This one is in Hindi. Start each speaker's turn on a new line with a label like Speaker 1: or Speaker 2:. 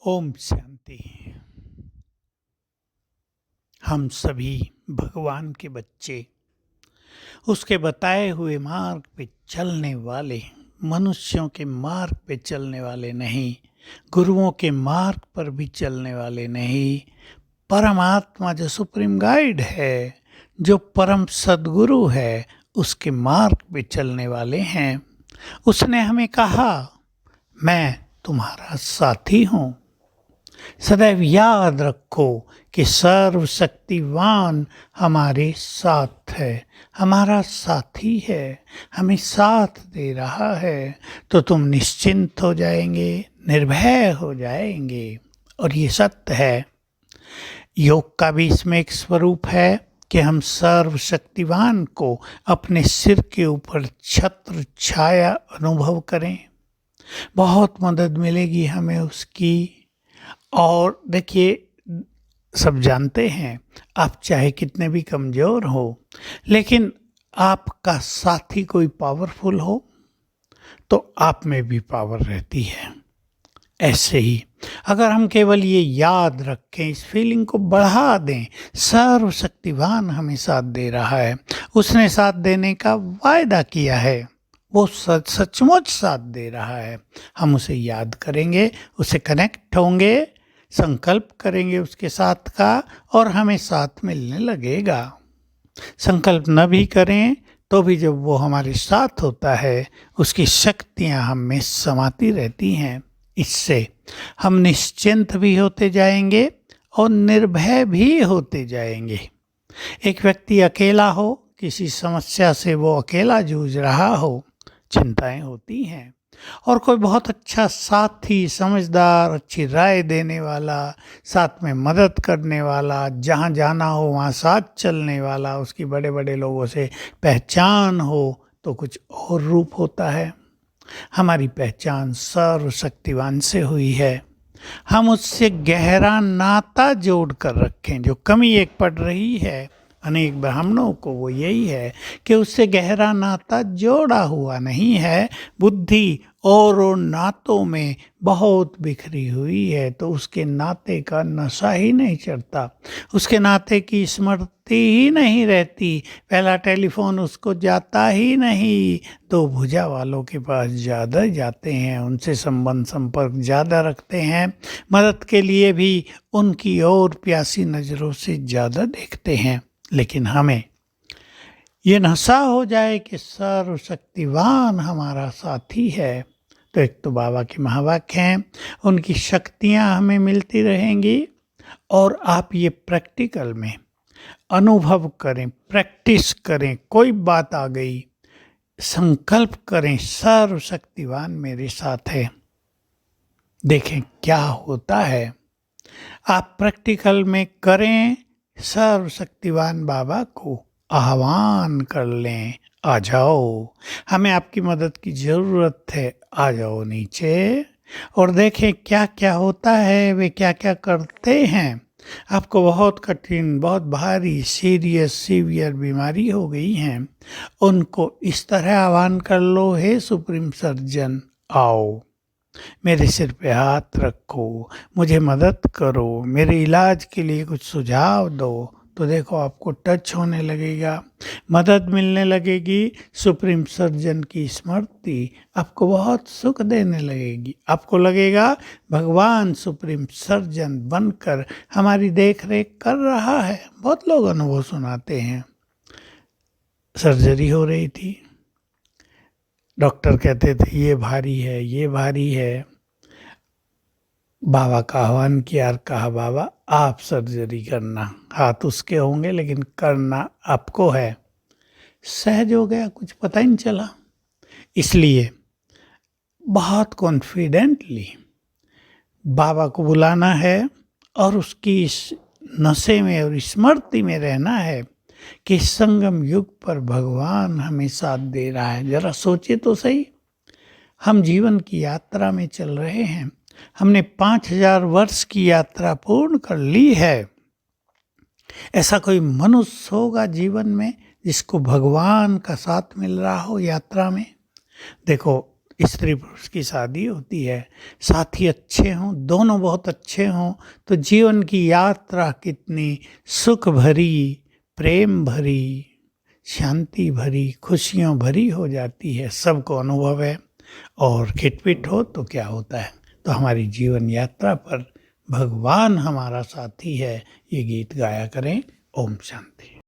Speaker 1: ओम शांति। हम सभी भगवान के बच्चे, उसके बताए हुए मार्ग पे चलने वाले, मनुष्यों के मार्ग पे चलने वाले नहीं, गुरुओं के मार्ग पर भी चलने वाले नहीं, परमात्मा जो सुप्रीम गाइड है, जो परम सद्गुरु है, उसके मार्ग पे चलने वाले हैं। उसने हमें कहा, मैं तुम्हारा साथी हूँ। सदैव याद रखो कि सर्वशक्तिवान हमारे साथ है, हमारा साथी है, हमें साथ दे रहा है, तो तुम निश्चिंत हो जाएंगे, निर्भय हो जाएंगे। और ये सत्य है। योग का भी इसमें एक स्वरूप है कि हम सर्वशक्तिवान को अपने सिर के ऊपर छत्र छाया अनुभव करें। बहुत मदद मिलेगी हमें उसकी। और देखिए, सब जानते हैं, आप चाहे कितने भी कमज़ोर हो, लेकिन आपका साथी कोई पावरफुल हो तो आप में भी पावर रहती है। ऐसे ही अगर हम केवल ये याद रखें, इस फीलिंग को बढ़ा दें, सर्वशक्तिवान हमें साथ दे रहा है, उसने साथ देने का वायदा किया है, वो सचमुच साथ दे रहा है। हम उसे याद करेंगे, उसे कनेक्ट होंगे, संकल्प करेंगे उसके साथ का, और हमें साथ मिलने लगेगा। संकल्प न भी करें तो भी जब वो हमारे साथ होता है, उसकी शक्तियाँ हम में समाती रहती हैं। इससे हम निश्चिंत भी होते जाएंगे और निर्भय भी होते जाएंगे। एक व्यक्ति अकेला हो, किसी समस्या से वो अकेला जूझ रहा हो, चिंताएं होती हैं। और कोई बहुत अच्छा साथी, समझदार, अच्छी राय देने वाला, साथ में मदद करने वाला, जहाँ जाना हो वहाँ साथ चलने वाला, उसकी बड़े बड़े लोगों से पहचान हो, तो कुछ और रूप होता है। हमारी पहचान सर्वशक्तिवान से हुई है। हम उससे गहरा नाता जोड़ कर रखें। जो कमी एक पड़ रही है अनेक ब्राह्मणों को, वो यही है कि उससे गहरा नाता जोड़ा हुआ नहीं है। बुद्धि और नातों में बहुत बिखरी हुई है, तो उसके नाते का नशा ही नहीं चढ़ता, उसके नाते की स्मृति ही नहीं रहती। पहला टेलीफोन उसको जाता ही नहीं। दो भुजा वालों के पास ज़्यादा जाते हैं, उनसे संबंध संपर्क ज़्यादा रखते हैं, मदद के लिए भी उनकी ओर प्यासी नज़रों से ज़्यादा देखते हैं। लेकिन हमें ये नशा हो जाए कि सर्वशक्तिवान हमारा साथी है, तो एक तो बाबा के महावाक्य हैं, उनकी शक्तियाँ हमें मिलती रहेंगी। और आप ये प्रैक्टिकल में अनुभव करें, प्रैक्टिस करें। कोई बात आ गई, संकल्प करें, सर्वशक्तिवान मेरे साथ है, देखें क्या होता है। आप प्रैक्टिकल में करें, सर्वशक्तिवान बाबा को आह्वान कर लें, आ जाओ, हमें आपकी मदद की ज़रूरत है, आ जाओ नीचे, और देखें क्या क्या होता है, वे क्या क्या करते हैं। आपको बहुत कठिन, बहुत भारी, सीरियस, सीवियर बीमारी हो गई हैं, उनको इस तरह आह्वान कर लो, हे सुप्रीम सर्जन आओ, मेरे सिर पे हाथ रखो, मुझे मदद करो, मेरे इलाज के लिए कुछ सुझाव दो। तो देखो आपको टच होने लगेगा, मदद मिलने लगेगी। सुप्रीम सर्जन की स्मृति आपको बहुत सुख देने लगेगी। आपको लगेगा भगवान सुप्रीम सर्जन बनकर हमारी देख रेख कर रहा है। बहुत लोग अनुभव सुनाते हैं, सर्जरी हो रही थी, डॉक्टर कहते थे ये भारी है, ये भारी है, बाबा का आह्वान किया और कहा, बाबा आप सर्जरी करना, हाथ उसके होंगे लेकिन करना आपको है। सहज हो गया, कुछ पता ही नहीं चला। इसलिए बहुत कॉन्फिडेंटली बाबा को बुलाना है और उसकी इस नशे में और स्मृति में रहना है कि संगम युग पर भगवान हमें साथ दे रहा है। जरा सोचिए तो सही, हम जीवन की यात्रा में चल रहे हैं, हमने 5000 वर्ष की यात्रा पूर्ण कर ली है। ऐसा कोई मनुष्य होगा जीवन में जिसको भगवान का साथ मिल रहा हो यात्रा में? देखो, स्त्री पुरुष की शादी होती है, साथी अच्छे हों, दोनों बहुत अच्छे हों, तो जीवन की यात्रा कितनी सुख भरी, प्रेम भरी, शांति भरी, खुशियों भरी हो जाती है। सबको अनुभव है। और खिटपिट हो तो क्या होता है, तो हमारी जीवन यात्रा पर भगवान हमारा साथी है, ये गीत गाया करें। ओम शांति।